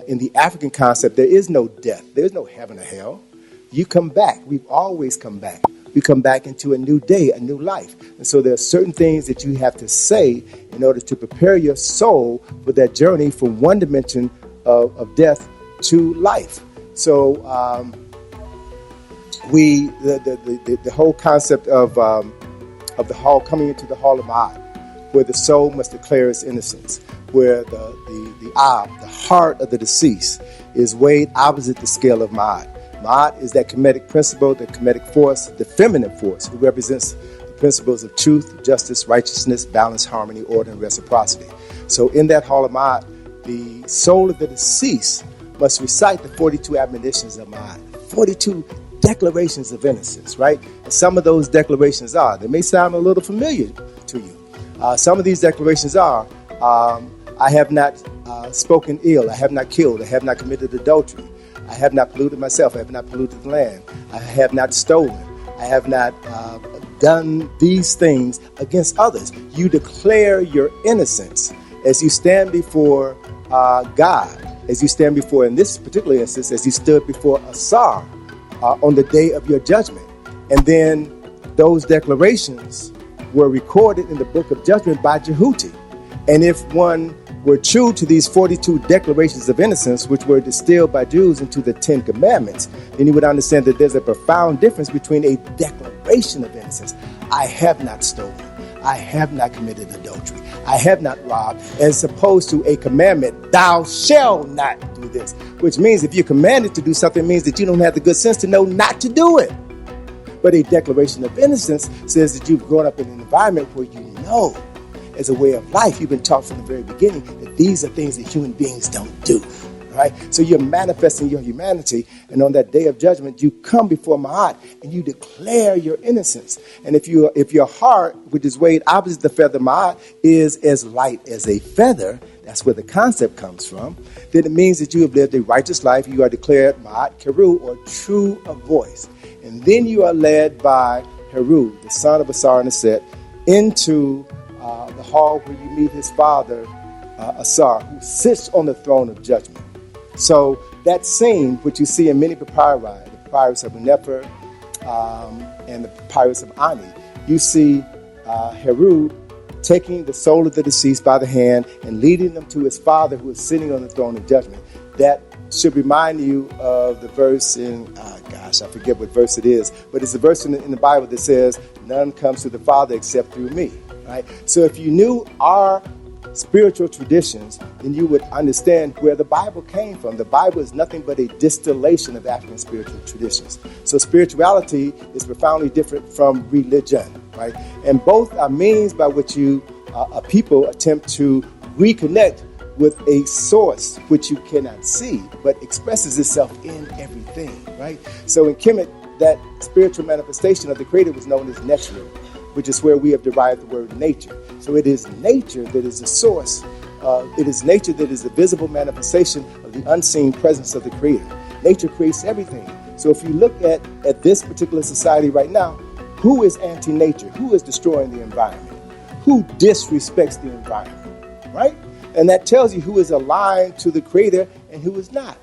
in the African concept, there is no death. There is no heaven or hell. You come back. We've always come back. We come back into a new day, a new life. And so there are certain things that you have to say in order to prepare your soul for that journey from one dimension of death to life. So the whole concept of the hall, coming into the Hall of Maat, where the soul must declare its innocence, where the heart of the deceased is weighed opposite the scale of Maat. Maat is that Kemetic principle, the Kemetic force, the feminine force, who represents the principles of truth, justice, righteousness, balance, harmony, order, and reciprocity. So in that Hall of Maat, the soul of the deceased must recite the 42 admonitions of Maat, 42 declarations of innocence, right? And some of those declarations they may sound a little familiar to you. Some of these declarations are, I have not spoken ill, I have not killed, I have not committed adultery, I have not polluted myself, I have not polluted the land, I have not stolen, I have not done these things against others. You declare your innocence as you stand before God, as you stand before, in this particular instance, as you stood before Asar on the day of your judgment. And then those declarations were recorded in the book of judgment by Jehuti. And if one were true to these 42 declarations of innocence, which were distilled by Jews into the 10 commandments, then you would understand that there's a profound difference between a declaration of innocence. I have not stolen. I have not committed adultery. I have not robbed, as opposed to a commandment, thou shalt not do this, which means if you're commanded to do something, it means that you don't have the good sense to know not to do it. But a declaration of innocence says that you've grown up in an environment where you know, as a way of life, you've been taught from the very beginning that these are things that human beings don't do, right? So you're manifesting your humanity, and on that day of judgment, you come before Maat and you declare your innocence. And if your heart, which is weighed opposite the feather Maat, is as light as a feather, that's where the concept comes from, then it means that you have lived a righteous life. You are declared Maat Heru, or true of voice. And then you are led by Heru, the son of Asar and Aset, into the hall where you meet his father, Asar, who sits on the throne of judgment. So that scene, which you see in many papyri, the papyrus of Netru and the papyrus of Ani, you see Heru taking the soul of the deceased by the hand and leading them to his father, who is sitting on the throne of judgment. That should remind you of the verse in, I forget what verse it is, but it's a verse in the Bible that says, none comes to the Father except through me. Right? So if you knew our spiritual traditions, then you would understand where the Bible came from. The Bible is nothing but a distillation of African spiritual traditions. So spirituality is profoundly different from religion, right? And both are means by which a people attempt to reconnect with a source which you cannot see, but expresses itself in everything, right? So in Kemet, that spiritual manifestation of the Creator was known as Netru, which is where we have derived the word nature. So it is nature that is the source. It is nature that is the visible manifestation of the unseen presence of the Creator. Nature creates everything. So if you look at this particular society right now, who is anti-nature? Who is destroying the environment? Who disrespects the environment, right? And that tells you who is aligned to the Creator and who is not.